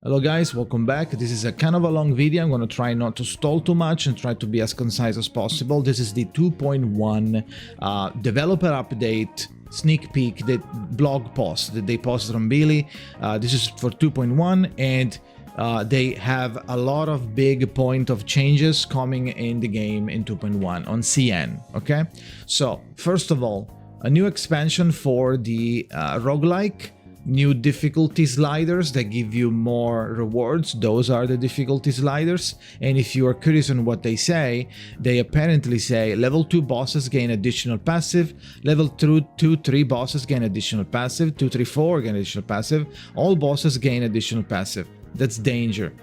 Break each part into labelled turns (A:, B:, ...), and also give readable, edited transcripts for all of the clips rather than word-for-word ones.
A: Hello guys, welcome back. This is a kind of a long video. I'm going to try not to stall too much and try to be as concise as possible. This is the 2.1 developer update sneak peek, the blog post that they posted on Billy. This is for 2.1 and they have a lot of big point of changes coming in the game in 2.1 on CN, okay? So first of all, a new expansion for the roguelike, new difficulty sliders that give you more rewards. Those are the difficulty sliders, and if you are curious on what they say, they apparently say level 2 bosses gain additional passive, level 2-3 bosses gain additional passive, 2-3-4 gain additional passive, all bosses gain additional passive. That's danger.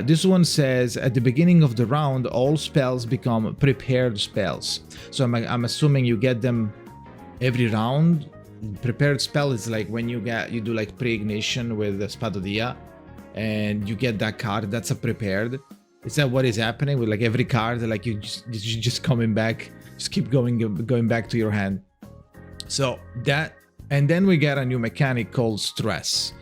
A: This one says at the beginning of the round all spells become prepared spells, so I'm assuming you get them every round. Prepared spell is like when you do like pre-ignition with the Spadodia and you get that card. That's a prepared. Is that what is happening with like every card? Like you just coming back, just keep going back to your hand. So that, and then we get a new mechanic called stress.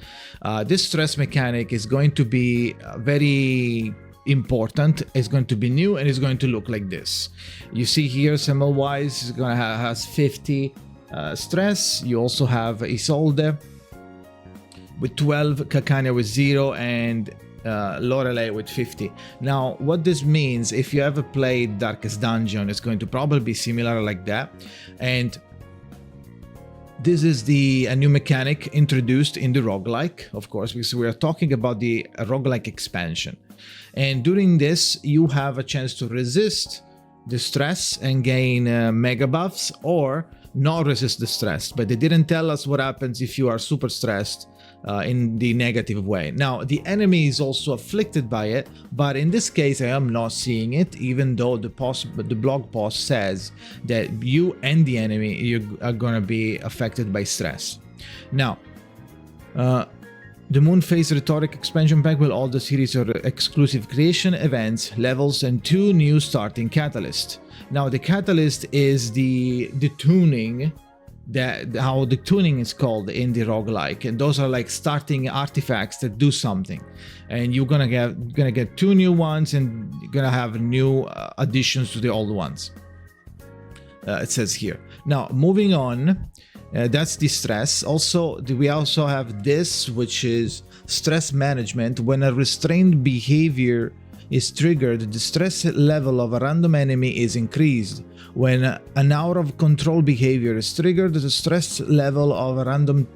A: This stress mechanic is going to be very important. It's going to be new and it's going to look like this. You see here, symbol wise, it's gonna has 50 stress. You also have Isolde with 12, Kakania with 0, and Lorelei with 50. Now, what this means, if you ever played Darkest Dungeon, it's going to probably be similar like that. And this is a new mechanic introduced in the roguelike, of course, because we are talking about the roguelike expansion. And during this, you have a chance to resist the stress and gain mega buffs, or not resist the stress, but they didn't tell us what happens if you are super stressed in the negative way. Now, the enemy is also afflicted by it, but in this case, I am not seeing it, even though the blog post says that you and the enemy you are gonna be affected by stress. Now, the Moonphase Rhetoric expansion pack will add a series of exclusive creation events, levels, and 2 new starting catalysts. Now, the catalyst is the tuning, how the tuning is called in the roguelike, and those are like starting artifacts that do something. And you're gonna get 2 new ones, and you're gonna have new additions to the old ones. It says here. Now, moving on. That's the stress. Also, we also have this, which is stress management. When a restrained behavior is triggered, the stress level of a random enemy is increased. When an out of control behavior is triggered, the stress level of a random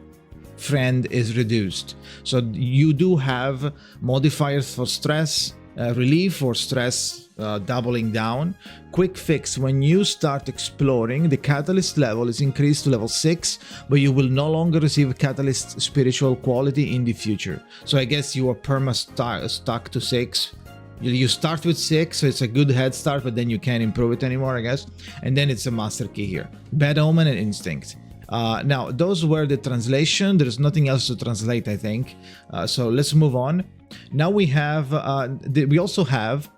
A: friend is reduced. So you do have modifiers for stress relief or stress doubling down. Quick fix: when you start exploring, the catalyst level is increased to level 6, but you will no longer receive catalyst spiritual quality in the future. So I guess you are stuck to 6. You start with 6, so it's a good head start, but then you can't improve it anymore, I guess. And then it's a master key here. Bad Omen and Instinct. Now, those were the translation. There's nothing else to translate, I think. So let's move on. Now we have, we also have,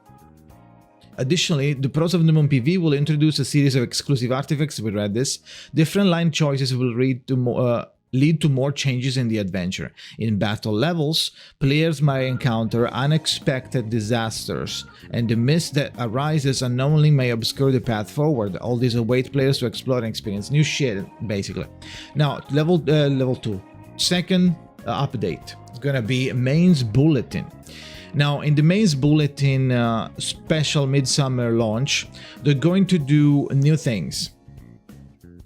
A: additionally, the Pros of the Moon PV will introduce a series of exclusive artifacts. We read this. Different line choices will lead to more changes in the adventure. In battle levels, players might encounter unexpected disasters, and the mist that arises unknowingly may obscure the path forward. All these await players to explore and experience new shit, basically. Now, level 2. Second update. It's gonna be Main's Bulletin. Now, in the Main's Bulletin special midsummer launch, they're going to do new things.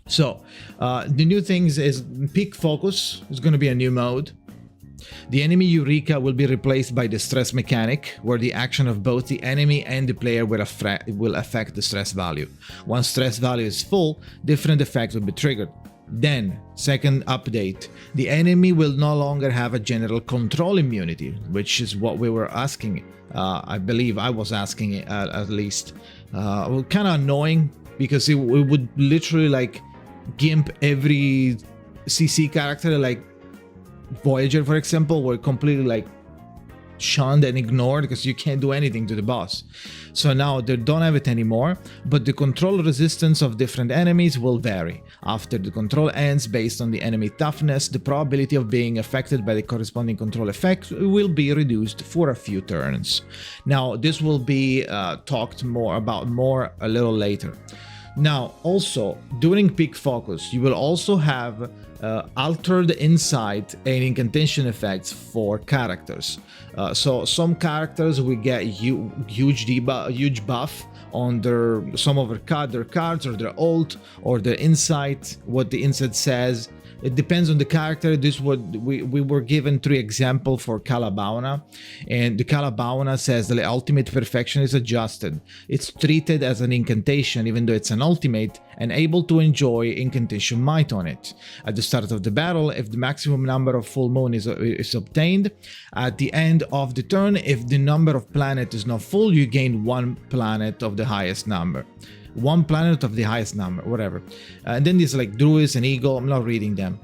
A: So, the new things is Peak Focus is going to be a new mode. The enemy Eureka will be replaced by the stress mechanic, where the action of both the enemy and the player will affect the stress value. Once stress value is full, different effects will be triggered. Then, second update, the enemy will no longer have a general control immunity, which is what we were asking. I believe I was asking it at least. Kind of annoying, because it would literally like gimp every CC character, like Voyager, for example, were completely like shunned and ignored because you can't do anything to the boss. So now they don't have it anymore, but the control resistance of different enemies will vary. After the control ends, based on the enemy toughness, the probability of being affected by the corresponding control effect will be reduced for a few turns. Now, this will be talked more about a little later. Now, also, during peak focus, you will also have altered insight and incantation effects for characters. So some characters will get huge buff on some of their cards or their ult or their insight, what the insight says. It depends on the character. This we were given 3 examples for Calabauna, and the Calabauna says the ultimate perfection is adjusted. It's treated as an incantation, even though it's an ultimate, and able to enjoy incantation might on it. At the start of the battle, if the maximum number of full moon is obtained, at the end of the turn, if the number of planet is not full, you gain 1 planet of the highest number. 1 planet of the highest number, whatever. And then there's like Druids and Eagle. I'm not reading them.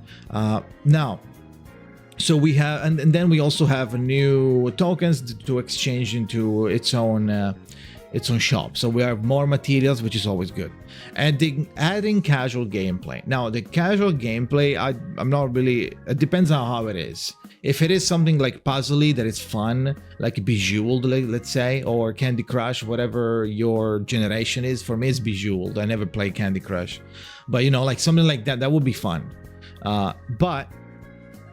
A: Now, so we have, and then we also have new tokens to exchange into its own shop. So we have more materials, which is always good. Adding casual gameplay. Now, the casual gameplay, I'm not really, it depends on how it is. If it is something like puzzly that is fun, like Bejeweled, let's say, or Candy Crush, whatever your generation is, for me it's Bejeweled. I never play Candy Crush. But, you know, like something like that would be fun. But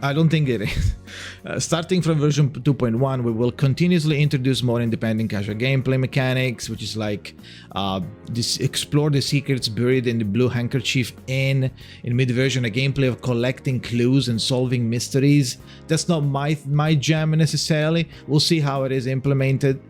A: I don't think it is. Starting from version 2.1, we will continuously introduce more independent casual gameplay mechanics, which is like explore the secrets buried in the blue handkerchief in mid-version, a gameplay of collecting clues and solving mysteries. That's not my jam necessarily. We'll see how it is implemented.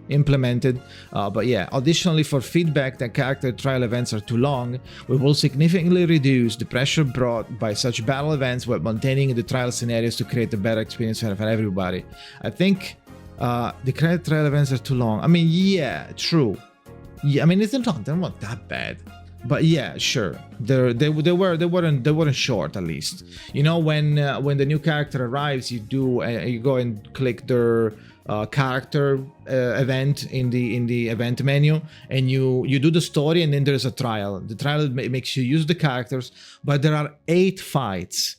A: But yeah, additionally, for feedback that character trial events are too long, we will significantly reduce the pressure brought by such battle events while maintaining the trial scenarios to create a better experience for everybody. I think the trial events are too long. I mean, yeah, true. Yeah, I mean, they're not that bad. But yeah, sure. They weren't short, at least. You know, when the new character arrives, you go and click their character event in the event menu, and you do the story, and then there's a trial. The trial makes you use the characters, but there are 8 fights,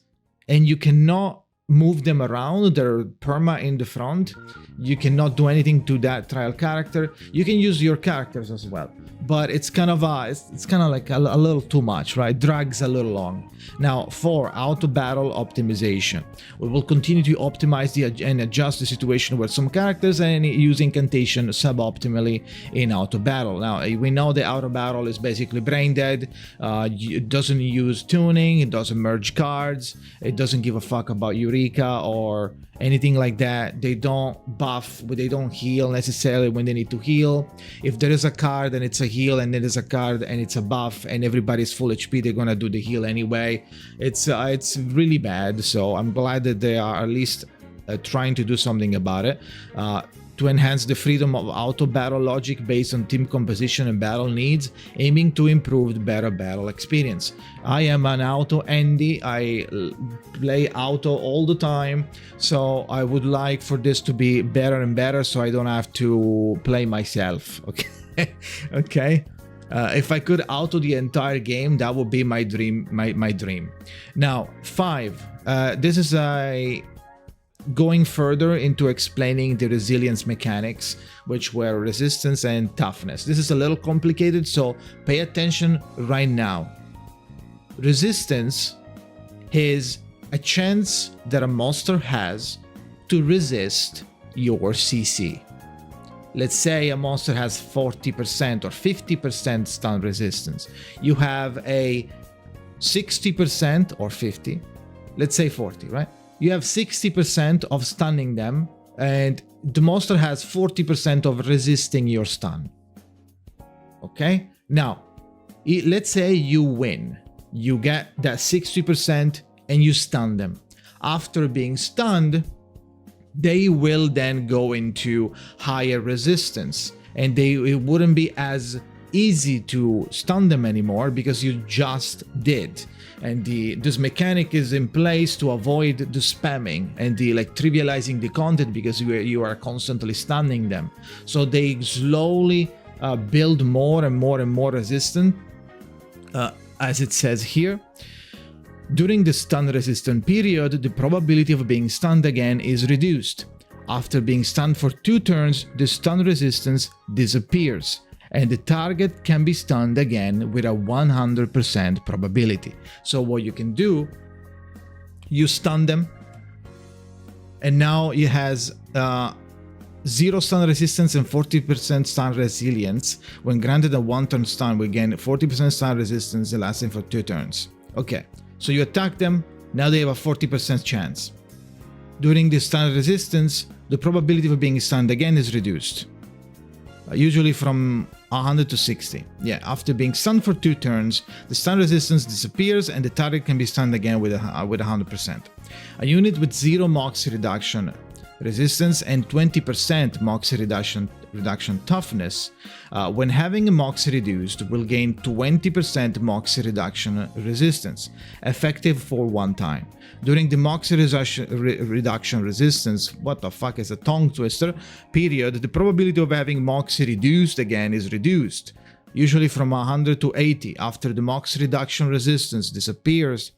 A: and you cannot move them around. They're perma in the front. You cannot do anything to that trial character. You can use your characters as well, but it's kind of like a little too much, right? Drags a little long. Now, for auto battle optimization, we will continue to optimize and adjust the situation where some characters and use incantation suboptimally in auto battle. Now, we know the auto battle is basically brain dead. It doesn't use tuning. It doesn't merge cards. It doesn't give a fuck about Eureka or anything like that. They don't buff, but they don't heal necessarily when they need to heal. If there is a card and it's a heal, and there is a card and it's a buff, and everybody's full HP, they're gonna do the heal anyway. It's really bad. So I'm glad that they are at least trying to do something about it. To enhance the freedom of auto battle logic based on team composition and battle needs, aiming to improve the better battle experience. I am an auto Andy. I play auto all the time, so I would like for this to be better and better, so I don't have to play myself. Okay, okay. If I could auto the entire game, that would be my dream. My dream. Now, 5. This is going further into explaining the resilience mechanics, which were resistance and toughness. This is a little complicated, so pay attention right now. Resistance is a chance that a monster has to resist your CC. Let's say a monster has 40% or 50% stun resistance. You have a 60% or 50, let's say 40, right? You have 60% of stunning them, and the monster has 40% of resisting your stun. Okay? Now, let's say you win. You get that 60% and you stun them. After being stunned, they will then go into higher resistance, and it wouldn't be as easy to stun them anymore because you just did. And this mechanic is in place to avoid the spamming and the like trivializing the content, because you are constantly stunning them. So they slowly build more and more and more resistant, as it says here. During the stun resistant period, the probability of being stunned again is reduced. After being stunned for 2 turns, the stun resistance disappears, and the target can be stunned again with a 100% probability. So what you can do, you stun them, and now it has 0 stun resistance and 40% stun resilience. When granted a 1-turn stun, we gain 40% stun resistance lasting for 2 turns. Okay, so you attack them, now they have a 40% chance. During the stun resistance, the probability of being stunned again is reduced, usually from 100 to 60. Yeah, after being stunned for 2 turns, the stun resistance disappears and the target can be stunned again with 100%. A unit with 0 mox reduction resistance and 20% mox reduction toughness, when having a mox reduced, will gain 20% mox reduction resistance, effective for 1 time. During the mox reduction resistance, what the fuck is a tongue twister, period, the probability of having mox reduced again is reduced, usually from 100 to 80. After the mox reduction resistance disappears,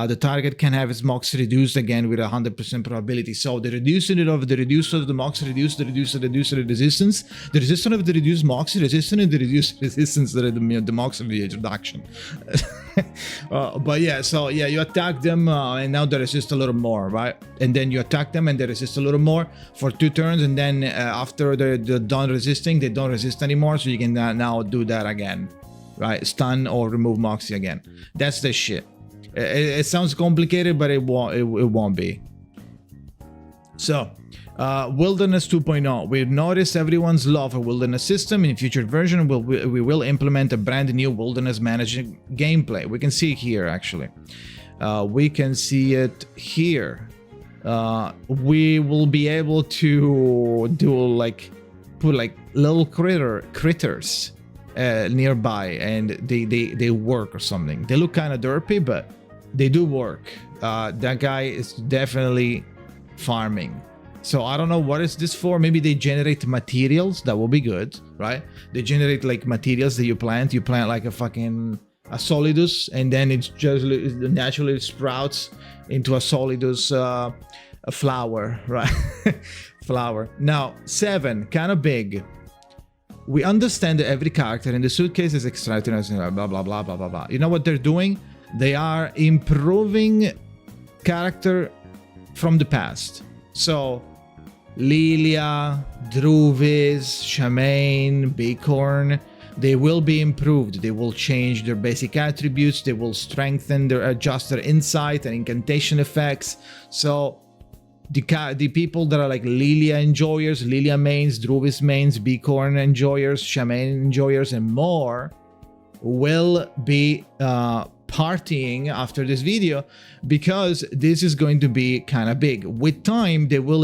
A: the target can have its mox reduced again with 100% probability. So the reducing of the reducer of the mox reduced, the reducer of the resistance, the resistance of the reduced mox, resistance and the reduced resistance of the mox reduction. But yeah, so yeah, you attack them and now they resist a little more, right? And then you attack them and they resist a little more for 2 turns, and then after they're done resisting, they don't resist anymore, so you can now do that again, right? Stun or remove moxie again. That's the shit. It sounds complicated, but it won't be. So, Wilderness 2.0. We've noticed everyone's love for Wilderness system. In future version, we will implement a brand new Wilderness managing gameplay. We can see it here, actually. We can see it here. We will be able to do put little critters nearby, and they work or something. They look kind of derpy, but they do work. That guy is definitely farming. So I don't know what is this for. Maybe they generate materials. That will be good, right? They generate like materials that you plant. You plant like a solidus, and then it just naturally sprouts into a solidus a flower, right? Flower. Now 7, kind of big. We understand that every character in the suitcase is extracted, blah blah blah blah blah blah. You know what they're doing? They are improving character from the past. So Lilia, Druvis, Shamaine, Bighorn, they will be improved. They will change their basic attributes. They will strengthen adjust their insight and incantation effects. So the people that are like Lilia enjoyers, Lilia mains, Druvis mains, Bighorn enjoyers, Shamaine enjoyers, and more will be partying after this video, because this is going to be kind of big. With time, they will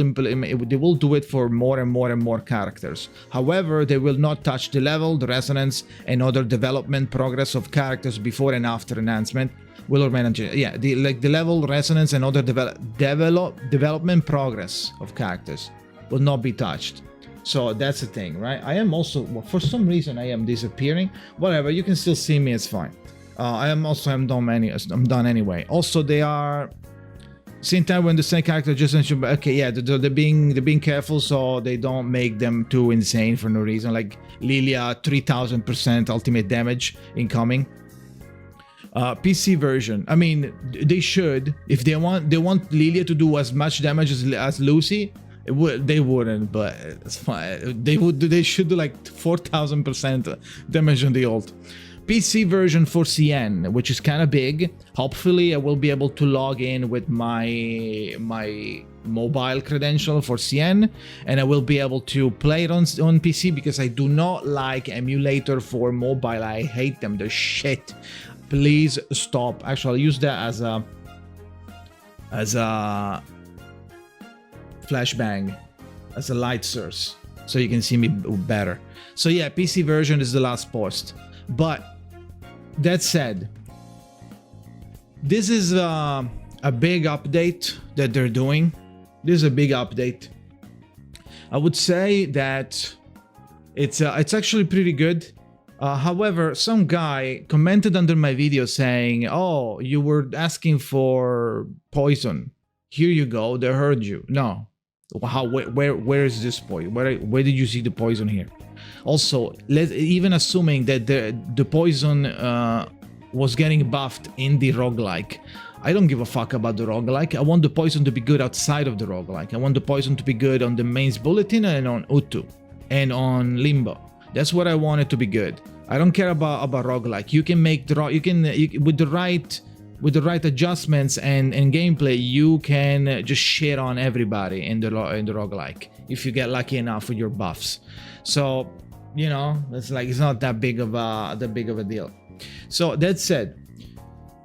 A: do it for more and more and more characters. However, they will not touch the level, the resonance, and other development progress of characters before and after enhancement. Will remain, yeah, the level, resonance, and other development progress of characters will not be touched. So that's the thing, right? I am also, for some reason, I am disappearing. Whatever, you can still see me, it's fine. I'm done anyway. Also, they are same time when the same character just mentioned. Okay, yeah, they're being careful so they don't make them too insane for no reason. Like Lilia, 3000% ultimate damage incoming. PC version. I mean, they should, if they want Lilia to do as much damage as Lucy. They wouldn't, but it's fine. They should do like 4000% damage on the ult. PC version for CN, which is kind of big. Hopefully I will be able to log in with my mobile credential for CN, and I will be able to play it on PC, because I do not like emulator for mobile. I hate them, they're shit. Please stop. Actually, I'll use that as a flashbang, as a light source, so you can see me better. So yeah, PC version is the last post. But that said, this is a big update that they're doing. This is a big update. I would say that it's actually pretty good. However, some guy commented under my video saying, "Oh, you were asking for poison. Here you go. They heard you." No. How? Where is this poison? Where did you see the poison here? Also, even assuming that the poison was getting buffed in the roguelike, I don't give a fuck about the roguelike. I want the poison to be good outside of the roguelike. I want the poison to be good on the main Bullettin and on Utu and on Limbo. That's what I want it to be good. I don't care about roguelike. You can make the with the right adjustments and gameplay, you can just shit on everybody in the roguelike if you get lucky enough with your buffs. So, you know, it's not that big of a deal. So that said,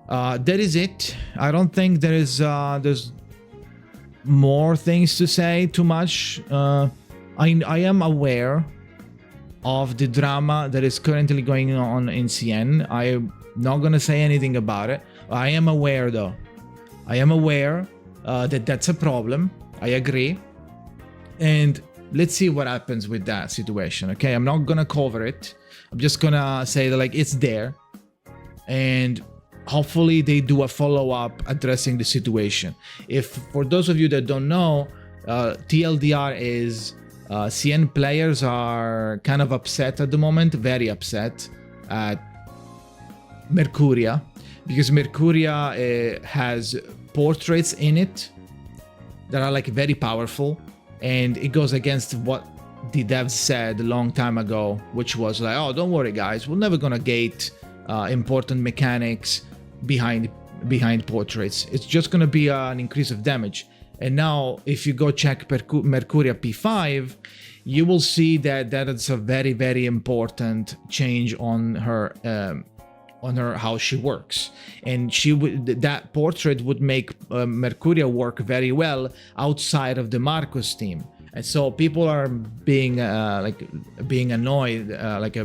A: that is it. I don't think there's more things to say too much. I am aware of the drama that is currently going on in CN. I'm not gonna say anything about it. I am aware though. I am aware that that's a problem. I agree. And let's see what happens with that situation. Okay, I'm not gonna cover it. I'm just gonna say that like it's there, and hopefully they do a follow-up addressing the situation. If for those of you that don't know, TLDR is CN players are kind of upset at the moment, very upset at Mercuria, because Mercuria has portraits in it that are like very powerful, and it goes against what the devs said a long time ago, which was like, oh, don't worry guys, we're never gonna gate important mechanics behind portraits. It's just gonna be an increase of damage. And now if you go check Mercuria P5, you will see that it's a very, very important change on her how she works, and that portrait would make Mercuria work very well outside of the Marcos team. And so people are being annoyed,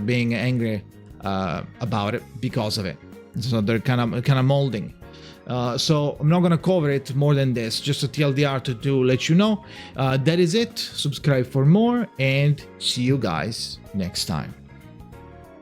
A: being angry about it because of it. So they're kind of molding. So I'm not gonna cover it more than this, just a TLDR to let you know. That is it. Subscribe for more, and see you guys next time.